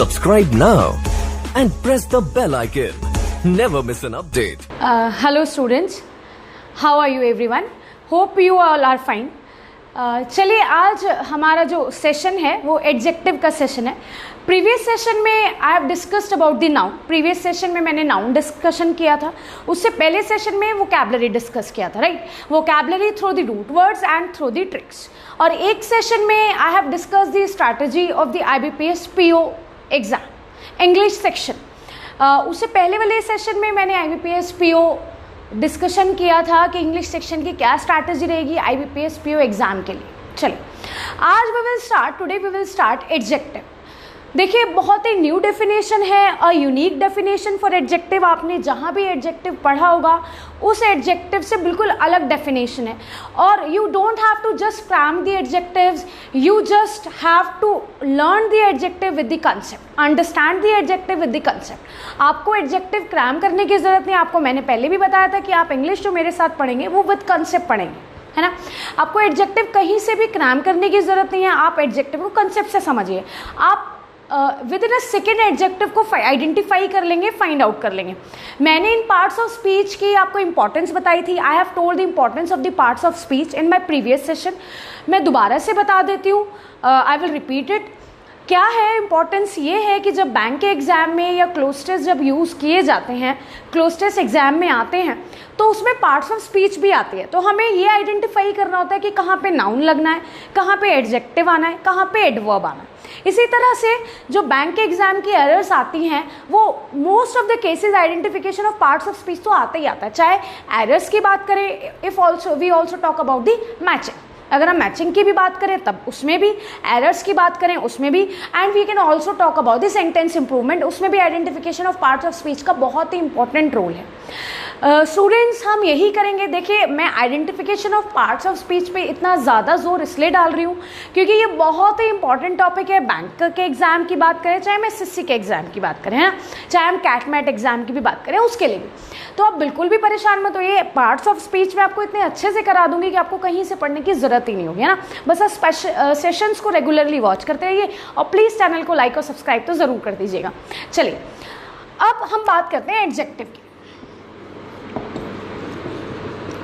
Subscribe now and press the bell icon. Never miss an update. Hello students, how are you everyone? Hope you all are fine. चलिए आज हमारा जो session है वो adjective का session है. Previous session में I have discussed about the noun. Previous session में मैंने नाउन डिस्कशन किया था. उससे पहले सेशन में वोकैबुलरी डिस्कस किया था, right. Vocabulary through the root words and through the tricks. और एक सेशन में I have discussed the strategy of the IBPS PO exam English section. उससे पहले वाले सेशन में मैंने IBPS PO डिस्कशन किया था कि इंग्लिश सेक्शन की क्या स्ट्रैटेजी रहेगी IBPS PO एग्जाम के लिए. चलिए आज today we will start adjective. देखिए बहुत ही न्यू डेफिनेशन है, a unique definition for adjective. आपने जहाँ भी एडजेक्टिव पढ़ा होगा उस एडजेक्टिव से बिल्कुल अलग डेफिनेशन है. और you don't have to just cram the adjectives, you just have to learn the adjective with the concept, understand the adjective with the concept. आपको एडजेक्टिव क्रैम करने की जरूरत नहीं. आपको मैंने पहले भी बताया था कि आप इंग्लिश जो मेरे साथ पढ़ेंगे वो विद कंसेप्ट पढ़ेंगे, है ना. आपको एडजेक्टिव कहीं से भी क्रैम करने की जरूरत नहीं है. आप एडजेक्टिव को कंसेप्ट से समझिए. आप with in a second adjective को आइडेंटिफाई कर लेंगे, फाइंड आउट कर लेंगे. मैंने इन पार्ट्स ऑफ स्पीच की आपको इंपॉर्टेंस बताई थी. I have told the importance of the parts of speech in my previous session. मैं दोबारा से बता देती हूँ, आई विल रिपीट इट. क्या है इंपॉर्टेंस? ये है कि जब बैंक के एग्जाम में या क्लोज टेस्ट जब यूज़ किए जाते हैं, क्लोज टेस्ट एग्जाम में आते हैं, तो उसमें पार्ट्स ऑफ स्पीच भी आती है. तो हमें ये आइडेंटिफाई करना होता है कि कहाँ पे नाउन लगना है, कहाँ पे एडजेक्टिव आना है, कहाँ पे एडवर्ब आना है. इसी तरह से जो बैंक के एग्जाम की एरर्स आती हैं वो most of the cases identification of parts of speech तो आता ही आता है. चाहे एरर्स की बात करें, if also we also talk about the matching. अगर हम मैचिंग की भी बात करें तब उसमें भी, एरर्स की बात करें उसमें भी, and we can also talk about the sentence improvement, उसमें भी identification of parts of speech का बहुत ही इंपॉर्टेंट रोल है. स्टूडेंट्स हम यही करेंगे. देखिए मैं identification of parts of speech पे इतना ज़्यादा जोर इसलिए डाल रही हूँ क्योंकि ये बहुत ही इंपॉर्टेंट टॉपिक है. बैंक के एग्जाम की बात करें, चाहे मैं SSC के एग्जाम की बात करें, है ना, चाहे हम कैट-मैट एग्जाम की भी बात करें, उसके लिए भी. तो आप बिल्कुल भी परेशान मत होइए. पार्ट्स ऑफ स्पीच में आपको इतने अच्छे से करा दूंगी कि आपको कहीं से पढ़ने की ज़रूरत ही नहीं होगी, है ना. बस आप सेशंस को रेगुलरली वॉच करते रहिए और प्लीज़ चैनल को लाइक और सब्सक्राइब तो ज़रूर कर दीजिएगा. चलिए अब हम बात करते हैं एडजेक्टिव की.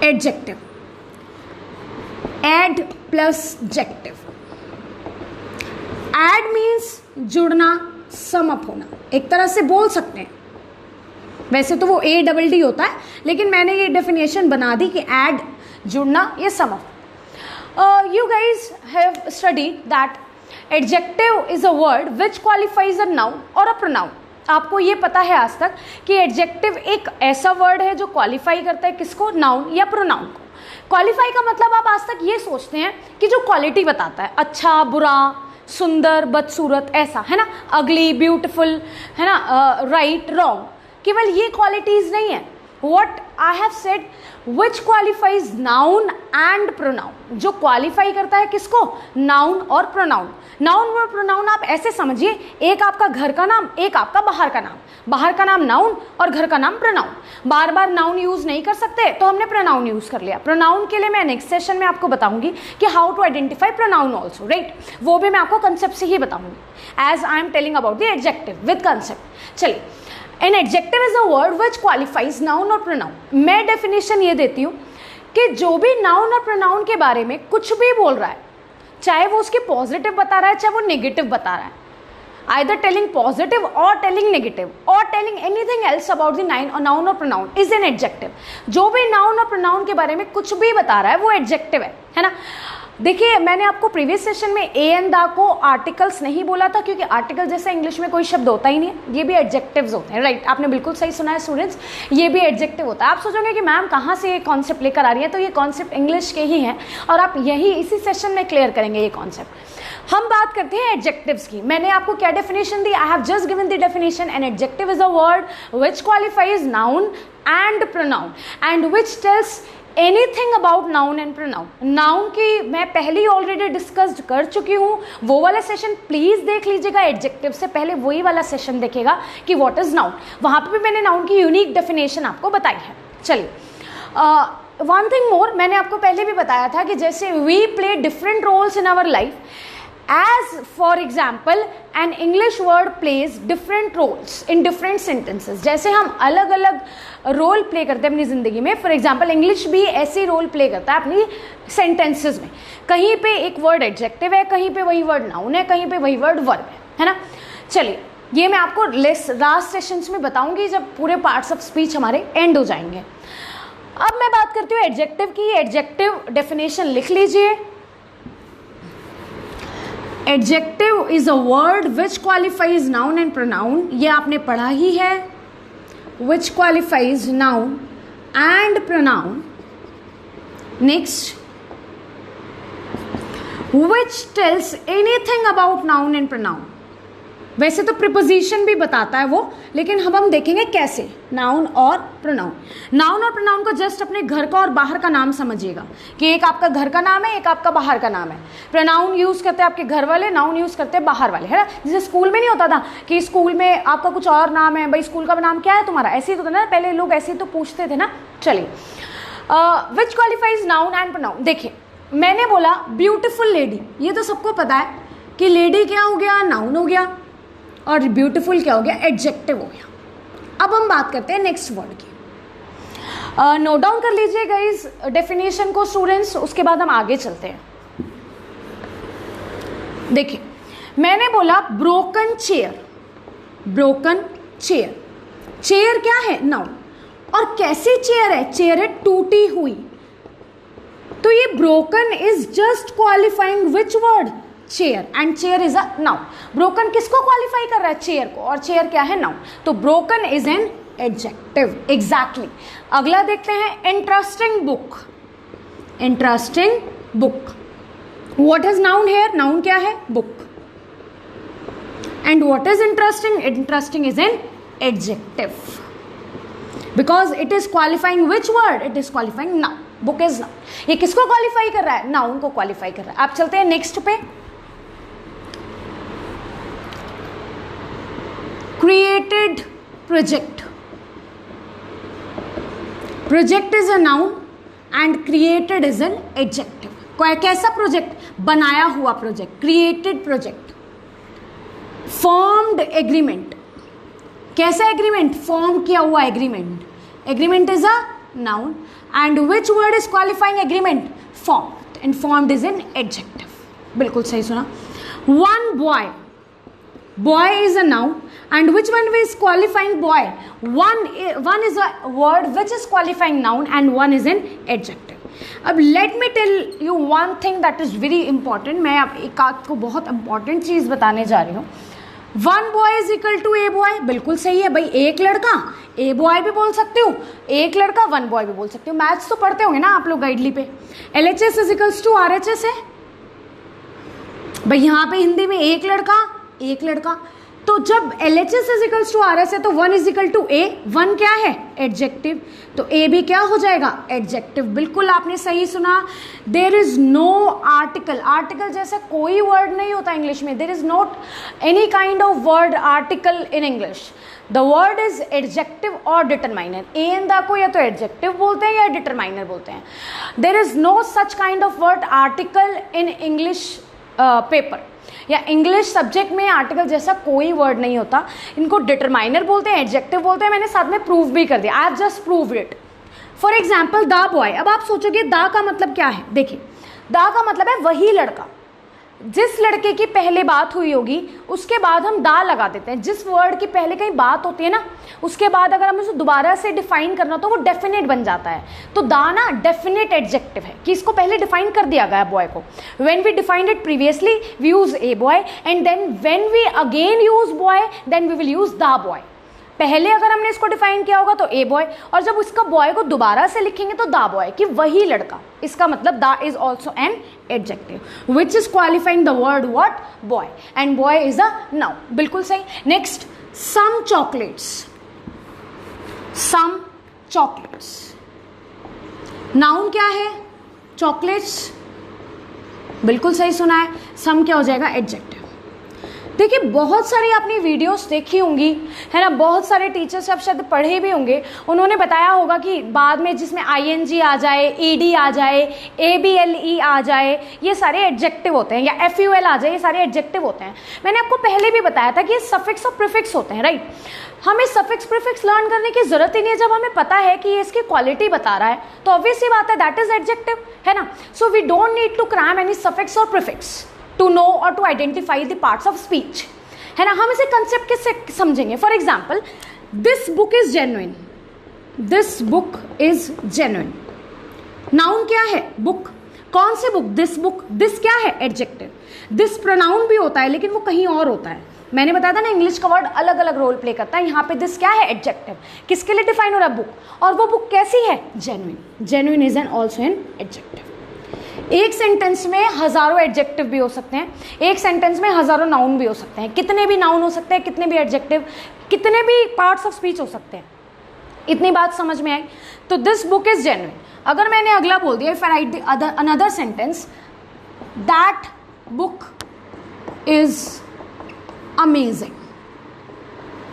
Adjective, ad plus jective. Ad means जुड़ना, सम अप होना, एक तरह से बोल सकते हैं. वैसे तो वो ADD होता है, लेकिन मैंने ये डेफिनेशन बना दी कि एड जुड़ना, ये sum up. You guys have studied that adjective is a word which qualifies a noun or a pronoun. आपको ये पता है आज तक कि एडजेक्टिव एक ऐसा वर्ड है जो क्वालिफाई करता है किसको, नाउन या प्रोनाउन को. क्वालिफाई का मतलब आप आज तक ये सोचते हैं कि जो क्वालिटी बताता है, अच्छा बुरा, सुंदर बदसूरत, ऐसा, है ना, अगली ब्यूटिफुल, है ना, राइट रॉन्ग, केवल ये क्वालिटीज नहीं है. What I have said, which qualifies noun and pronoun. जो क्वालिफाई करता है किसको, नाउन और प्रोनाउन. नाउन और प्रोनाउन आप ऐसे समझिए, एक आपका घर का नाम, एक आपका बाहर का नाम. बाहर का नाम नाउन और घर का नाम प्रोनाउन. बार बार नाउन यूज नहीं कर सकते तो हमने प्रोनाउन यूज कर लिया. प्रोनाउन के लिए मैं नेक्स्ट सेशन में आपको बताऊंगी कि how to identify pronoun also, right. वो भी मैं आपको कंसेप्ट से ही बताऊंगी, as I am telling about the adjective with concept. चलिए, an adjective is a word which qualifies noun और प्रोनाउन. मैं डेफिनेशन ये देती हूँ कि जो भी नाउन और प्रोनाउन के बारे में कुछ भी बोल रहा है, चाहे वो उसके पॉजिटिव बता रहा है, चाहे वो नेगेटिव बता रहा है, either telling positive or telling negative or telling anything else about the noun or pronoun is an adjective. जो भी noun और pronoun के बारे में कुछ भी बता रहा है वो adjective है ना. देखिए मैंने आपको प्रीवियस सेशन में ए एंड दा को आर्टिकल्स नहीं बोला था क्योंकि आर्टिकल जैसा इंग्लिश में कोई शब्द होता ही नहीं है. ये भी एडजेक्टिव्स होते हैं, राइट. आपने बिल्कुल सही सुना है स्टूडेंट्स, ये भी एडजेक्टिव होता है. आप सोचोगे कि मैम कहाँ से ये कॉन्सेप्ट लेकर आ रही है, तो ये कॉन्सेप्ट इंग्लिश के ही हैं और आप यही इसी सेशन में क्लियर करेंगे ये कॉन्सेप्ट. हम बात करते हैं एडजेक्टिव्स की. मैंने आपको क्या definition the? I have just given the definition. N adjective is a word which qualifies noun and pronoun and which tells anything about noun and pronoun. Noun की मैं पहले ही ऑलरेडी डिस्कस्ड कर चुकी हूँ, वो वाला सेशन प्लीज देख लीजिएगा. एडजेक्टिव से पहले वही वाला सेशन देखेगा कि व्हाट इज नाउन. वहाँ पे भी मैंने नाउन की यूनिक डेफिनेशन आपको बताई है. चलिए वन थिंग मोर, मैंने आपको पहले भी बताया था कि जैसे we play different roles in our life. As for example an English word plays different roles in different sentences. जैसे हम अलग अलग रोल प्ले करते हैं अपनी ज़िंदगी में, फॉर एग्जाम्पल इंग्लिश भी ऐसी रोल प्ले करता है अपनी सेंटेंसेस में। कहीं पे एक वर्ड एडजेक्टिव है, कहीं पे वही वर्ड नाउन है, कहीं पे वही वर्ड वर्ब है ना। चलिए, ये मैं आपको लास्ट सेशंस में बताऊंगी जब पूरे पार्ट्स ऑफ स्पीच हमारे एंड हो जाएंगे। अब मैं बात करती हूँ एडजेक्टिव की। एडजेक्टिव डेफिनेशन लिख लीजिए। Adjective is a word which qualifies noun and pronoun, ये आपने पढ़ा ही है, which qualifies noun and pronoun. Next, which tells anything about noun and pronoun. वैसे तो प्रिपोजिशन भी बताता है वो, लेकिन हम देखेंगे कैसे, नाउन और प्रोनाउन। नाउन और प्रोनाउन को जस्ट अपने घर का और बाहर का नाम समझिएगा कि एक आपका घर का नाम है, एक आपका बाहर का नाम है। प्रोनाउन यूज करते हैं आपके घर वाले, नाउन यूज करते हैं बाहर वाले, है ना। जैसे स्कूल में नहीं होता था कि स्कूल में आपका कुछ और नाम है, भाई स्कूल का नाम क्या है तुम्हारा, ऐसे ही तो ना पहले लोग ऐसे ही तो पूछते थे ना। चलिए, विच क्वालिफाइज नाउन एंड प्रोनाउन। देखिए, मैंने बोला ब्यूटिफुल लेडी, ये तो सबको पता है कि लेडी क्या हो गया, नाउन हो गया, और ब्यूटीफुल क्या हो गया, एडजेक्टिव हो गया। अब हम बात करते हैं नेक्स्ट वर्ड की। नोट डाउन कर लीजिएगा इस डेफिनेशन को स्टूडेंट्स, उसके बाद हम आगे चलते हैं। देखिए, मैंने बोला broken chair. Broken chair, chair क्या है, नाउन। और कैसी चेयर है, चेयर है टूटी हुई। तो ये broken is just qualifying which word, chair, and chair is a noun. Broken किसको क्वालिफाई कर रहा है, चेयर को, और चेयर क्या है, नाउन। तो broken is an adjective, exactly. अगला देखते हैं, interesting book. Interesting book, what is noun here, noun क्या है, book, and what is interesting, interesting is an adjective because it is qualifying which word, it is qualifying noun. Book is noun. ये किसको qualify कर रहा है, noun को qualify कर रहा है। आप चलते हैं नेक्स्ट पे। Created project. Project is a noun and created is an adjective. कैसा प्रोजेक्ट, बनाया हुआ project, created project. Formed agreement, कैसा एग्रीमेंट, फॉर्म किया हुआ agreement. Agreement is a noun and which word is qualifying agreement, formed, and formed is an adjective। बिल्कुल सही सुना। one boy, boy is a noun and which one is qualifying boy, one is a word which is qualifying noun and one is an adjective। अब let me tell you one thing that is very important। मैं अब एक आपको बहुत important चीज़ बताने जा रही हूँ। One boy is equal to a boy, बिल्कुल सही है भाई। एक लड़का, ए बॉय भी बोल सकती हूँ, एक लड़का वन बॉय भी बोल सकती हूँ। मैथ्स तो पढ़ते होंगे ना आप लोग गाइडली पे। LHS is equals to RHS है भाई। यहाँ पे हिंदी में एक लड़का, एक लड़का, तो जब LHS is equals to RS है तो one is equal to a. One क्या है, एडजेक्टिव, तो ए भी क्या हो जाएगा, एडजेक्टिव। बिल्कुल आपने सही सुना। There is no article, article जैसा कोई वर्ड नहीं होता इंग्लिश में। There is not any kind of word article in English. The word is adjective और डिटरमाइनर। ए एंड द को या तो एडजेक्टिव बोलते हैं या डिटरमाइनर बोलते हैं। There is no such kind of word article in English paper या इंग्लिश सब्जेक्ट में आर्टिकल जैसा कोई वर्ड नहीं होता। इनको डिटरमाइनर बोलते हैं, एडजेक्टिव बोलते हैं। मैंने साथ में प्रूव भी कर दिया, I have just proved it. For example the boy. अब आप सोचोगे द का मतलब क्या है, देखिए द का मतलब है वही लड़का। जिस लड़के की पहले बात हुई होगी उसके बाद हम दा लगा देते हैं। जिस वर्ड की पहले कहीं बात होती है ना, उसके बाद अगर हमें उसे दोबारा से डिफाइन करना तो वो डेफिनेट बन जाता है। तो दा ना डेफिनेट एडजेक्टिव है कि इसको पहले डिफाइन कर दिया गया बॉय को। When we defined it previously we use a boy and then when we again use boy then we will use the boy. पहले अगर हमने इसको डिफाइन किया होगा तो ए बॉय, और जब उसका बॉय को दोबारा से लिखेंगे तो द बॉय, कि वही लड़का। इसका मतलब the is also an adjective which is qualifying the word what, boy, and boy is a noun. बिल्कुल सही। नेक्स्ट, सम चॉकलेट्स। सम चॉकलेट्स, नाउन क्या है, चॉकलेट्स, बिल्कुल सही सुना है। सम क्या हो जाएगा, एडजेक्टिव। देखिए बहुत सारी आपने वीडियोस देखी होंगी, है ना, बहुत सारे टीचर्स आप शायद पढ़े भी होंगे, उन्होंने बताया होगा कि बाद में जिसमें ING आ जाए, ED आ जाए, ABLE आ जाए, ये सारे एडजेक्टिव होते हैं, या FUL आ जाए, ये सारे एडजेक्टिव होते हैं। मैंने आपको पहले भी बताया था कि ये सफिक्स और प्रीफिक्स होते हैं, राइट। हमें सफिक्स प्रीफिक्स लर्न करने की जरूरत ही नहीं है, जब हमें पता है कि ये इसकी क्वालिटी बता रहा है तो ऑब्वियस सी बात है दैट इज एडजेक्टिव, है ना। So we don't need to cram any suffix और प्रीफिक्स टू नो और to identify the parts of speech, है ना। हम इसे कंसेप्ट किससे समझेंगे? For example, this book is genuine, this book is genuine. Noun क्या है? बुक। कौन सी बुक? This book. दिस क्या है? एडजेक्टिव। दिस प्रोनाउन भी होता है लेकिन वो कहीं और होता है। मैंने बताया था ना, इंग्लिश का वर्ड अलग अलग रोल प्ले करता है। यहाँ पे दिस क्या है? एडजेक्टिव। किसके लिए डिफाइन हो रहा है? बुक। और वो बुक कैसी है? Genuine. Genuine is an also an adjective. एक सेंटेंस में हजारों एडजेक्टिव भी हो सकते हैं, एक सेंटेंस में हजारों नाउन भी हो सकते हैं। कितने भी नाउन हो सकते हैं, कितने भी एडजेक्टिव, कितने भी पार्ट्स ऑफ स्पीच हो सकते हैं। इतनी बात समझ में आई? तो दिस बुक इज जेन्युइन। अगर मैंने अगला बोल दिया, if I right another sentence, that book is amazing.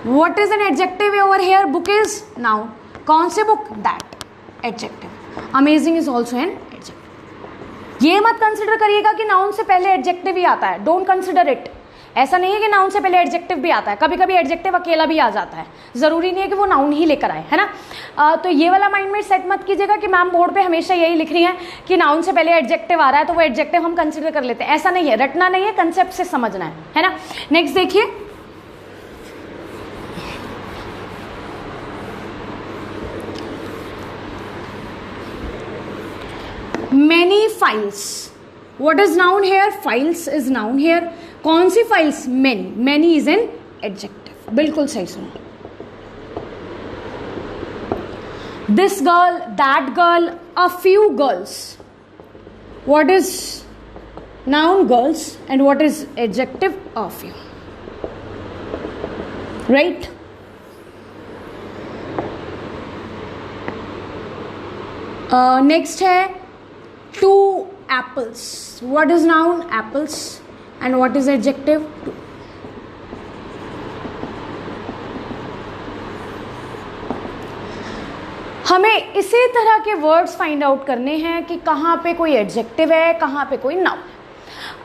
What is an adjective over here? Book is noun. कौन से book? That. Adjective. Amazing is also an adjective. ये मत कंसिडर करिएगा कि नाउन से पहले एडजेक्टिव ही आता है। Don't consider it. ऐसा नहीं है कि नाउन से पहले एडजेक्टिव भी आता है, कभी कभी एडजेक्टिव अकेला भी आ जाता है, जरूरी नहीं है कि वो नाउन ही लेकर आए, है ना। तो ये वाला माइंड में सेट मत कीजिएगा कि मैम बोर्ड पे हमेशा यही लिख रही है कि नाउन से पहले एडजेक्टिव आ रहा है तो वो एडजेक्टिव हम कंसिडर कर लेते हैं। ऐसा नहीं है, रटना नहीं है, कंसेप्ट से समझना है ना। नेक्स्ट देखिए, many files. What is noun here? Files is noun here. कौन सी files? Many. Many is an adjective. बिल्कुल सही सुनो। This girl, that girl, a few girls. What is noun? Girls. And what is adjective? A few. Right? Next है two apples. What is noun? Apples. And what is adjective? Two. हमें इसी तरह के words find out करने हैं कि कहाँ पे कोई एडजेक्टिव है, कहाँ पे कोई नाउन।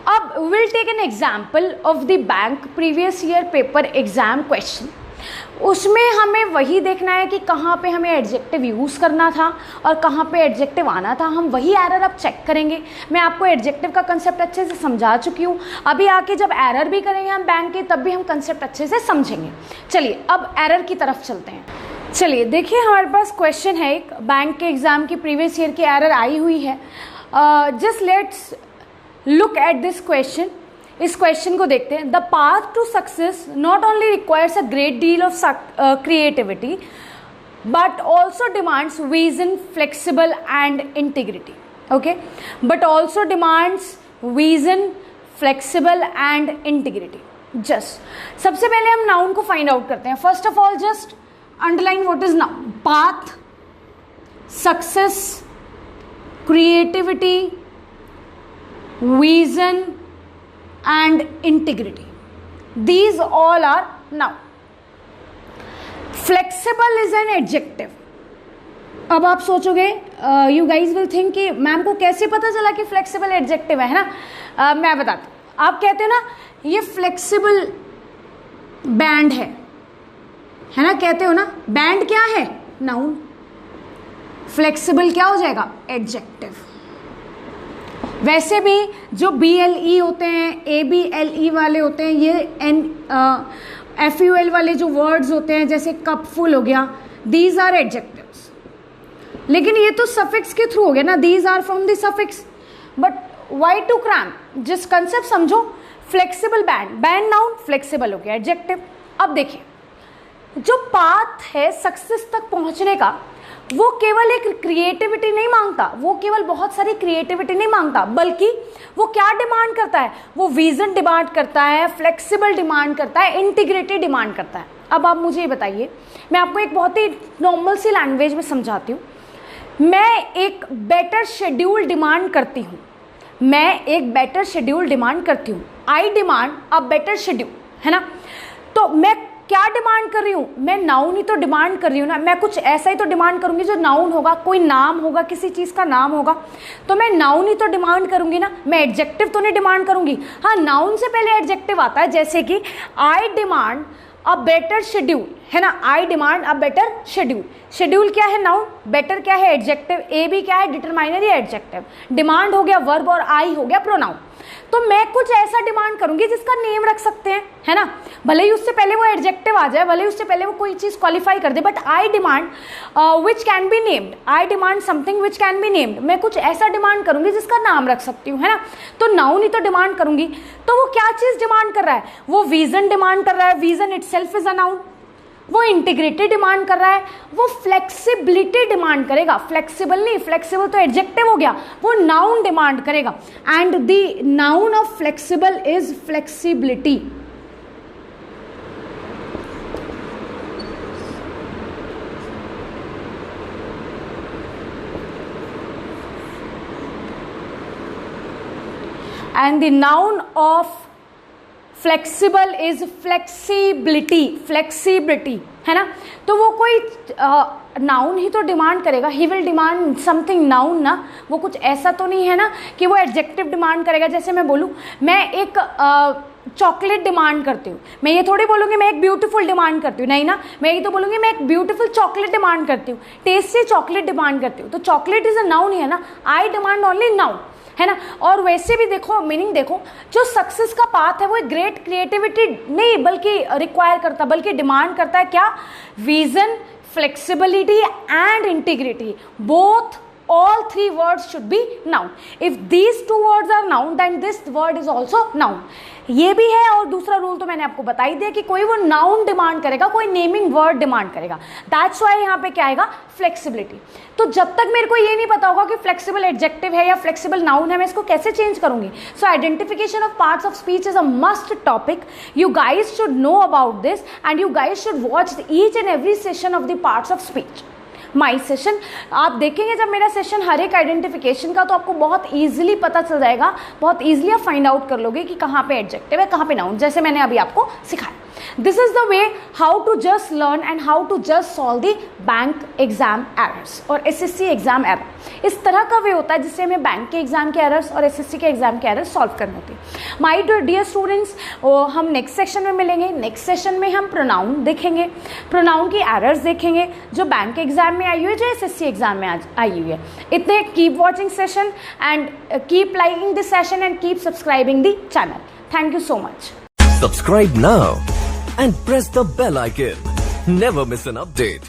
अब will take an example of the bank previous year paper exam question. उसमें हमें वही देखना है कि कहाँ पे हमें एडजेक्टिव यूज़ करना था और कहाँ पे एडजेक्टिव आना था। हम वही एरर अब चेक करेंगे। मैं आपको एडजेक्टिव का कंसेप्ट अच्छे से समझा चुकी हूँ। अभी आके जब एरर भी करेंगे हम बैंक के, तब भी हम कंसेप्ट अच्छे से समझेंगे। चलिए अब एरर की तरफ चलते हैं। चलिए देखिए, हमारे पास क्वेश्चन है एक, बैंक के एग्ज़ाम की प्रीवियस ईयर की एरर आई हुई है। Just let's look at this question. इस क्वेश्चन को देखते हैं। The path to success not only requires a great deal of creativity but also demands vision, flexible and integrity. Okay, but also demands vision, flexible and integrity. Just सबसे पहले हम noun को find out करते हैं। First of all just underline what is noun. Path, success, creativity, vision and integrity, these all are noun. Flexible is an adjective. अब आप सोचोगे, you guys will think कि मैम को कैसे पता चला कि flexible adjective है ना। मैं बताती हूँ। आप कहते हो ना ये flexible band है ना, कहते हो ना। band क्या है? noun. flexible क्या हो जाएगा? adjective. वैसे भी जो BLE होते हैं, ABLE वाले होते हैं, ये FUL वाले जो वर्ड्स होते हैं जैसे कपफुल हो गया, दीज आर एडजेक्टिव्स। लेकिन ये तो सफिक्स के थ्रू हो गया ना, these are from the suffix. But why to cram? जिस कंसेप्ट समझो, flexible band, band noun, flexible हो गया एडजेक्टिव। अब देखिए, जो पाथ है सक्सेस तक पहुंचने का, वो केवल एक क्रिएटिविटी नहीं मांगता, वो केवल बहुत सारी क्रिएटिविटी नहीं मांगता, बल्कि वो क्या डिमांड करता है? वो विजन डिमांड करता है, फ्लेक्सिबल डिमांड करता है, इंटीग्रेटी डिमांड करता है। अब आप मुझे ये बताइए, मैं आपको एक बहुत ही नॉर्मल सी लैंग्वेज में समझाती हूँ। मैं एक बेटर शेड्यूल डिमांड करती हूँ, मैं एक बेटर शेड्यूल डिमांड करती हूँ। आई डिमांड अ बेटर शेड्यूल। है ना। तो मैं क्या डिमांड कर रही हूँ, मैं नाउन ही तो डिमांड कर रही हूँ ना, मैं कुछ ऐसा ही तो डिमांड करूंगी जो नाउन होगा, कोई नाम होगा, किसी चीज का नाम होगा, तो मैं नाउन ही तो डिमांड करूंगी ना, मैं एडजेक्टिव तो नहीं डिमांड करूंगी। हाँ, नाउन से पहले एडजेक्टिव आता है, जैसे कि आई डिमांड अ बेटर शेड्यूल, है ना, आई demand a better schedule. Schedule क्या है नाउन, बेटर क्या है एडजेक्टिव, ए भी क्या है डिटरमाइनर या एडजेक्टिव, डिमांड हो गया वर्ब और आई हो गया प्रोनाउन। तो मैं कुछ ऐसा डिमांड करूंगी जिसका नेम रख सकते हैं, है ना, भले ही उससे पहले वो एडजेक्टिव आ जाए, भले ही उससे पहले वो कोई चीज क्वालिफाई कर दे, but I demand which can be named, I demand something which can be named, मैं कुछ ऐसा डिमांड करूंगी जिसका नाम रख सकती हूँ, है ना। तो नाउन ही तो डिमांड करूंगी, तो वो क्या चीज डिमांड कर रहा है, वो विजन डिमांड कर रहा है, vision itself is a noun. वो इंटीग्रिटी डिमांड कर रहा है, वो फ्लेक्सिबिलिटी डिमांड करेगा, फ्लेक्सिबल नहीं, फ्लेक्सिबल तो एडजेक्टिव हो गया, वो नाउन डिमांड करेगा, and the noun of flexible is flexibility. And the noun of flexible is flexibility, flexibility, है ना। तो वो कोई नाउन ही तो डिमांड करेगा, he will demand something noun ना, वो कुछ ऐसा तो नहीं है ना कि वो एडजेक्टिव डिमांड करेगा। जैसे मैं बोलूँ, मैं एक चॉकलेट डिमांड करती हूँ, मैं ये थोड़ी बोलूँगी मैं एक ब्यूटीफुल डिमांड करती हूँ, नहीं ना, मैं ये तो बोलूँगी मैं एक ब्यूटीफुल चॉकलेट डिमांड करती हूँ, टेस्टी चॉकलेट डिमांड करती हूँ। तो चॉकलेट इज अ नाउन है ना, आई डिमांड ओनली नाउन, है ना। और वैसे भी देखो, मीनिंग देखो, जो सक्सेस का पाथ है वो एक ग्रेट क्रिएटिविटी नहीं बल्कि रिक्वायर करता, बल्कि डिमांड करता है क्या, vision, flexibility and integrity, both all three words should be noun. If these two words are noun, then this word is also noun. ये भी है, और दूसरा रूल तो मैंने आपको बता ही दिया कि कोई वो नाउन डिमांड करेगा, कोई नेमिंग वर्ड डिमांड करेगा, दैट्स वाई यहाँ पे क्या आएगा, फ्लेक्सिबिलिटी। तो जब तक मेरे को ये नहीं पता होगा कि फ्लेक्सिबल एडजेक्टिव है या फ्लेक्सिबल नाउन है, मैं इसको कैसे चेंज करूंगी। So identification of parts of speech is a must topic, you guys should know about this and you guys should watch each and every session of the parts of speech. My session आप देखेंगे जब मेरा session हर एक identification का, तो आपको बहुत easily पता चल जाएगा, बहुत ईजिली आप फाइंड आउट कर लोगे कि कहाँ पे एडजेक्टिव है, कहाँ पे नाउन, जैसे मैंने अभी आपको सिखाया। This is the way how to just learn and how to just solve the bank exam errors और एसएससी एग्जाम एरर। इस तरह का वे होता है जिससे हमें बैंक के एग्जाम के एरर्स और एसएससी के एग्जाम के एरर्स सॉल्व करने होते हैं। माय डियर स्टूडेंट्स, हम नेक्स्ट सेशन में मिलेंगे। नेक्स्ट सेशन में हम प्रोनाउन देखेंगे, प्रोनाउन की एरर्स देखेंगे जो बैंक एग्जाम में आई हुई है, जो एसएससी एग्जाम में आई हुई है। इतने keep watching session and keep liking this session and keep subscribing the channel. Thank you so much. Subscribe now and press the bell icon. Never miss an update.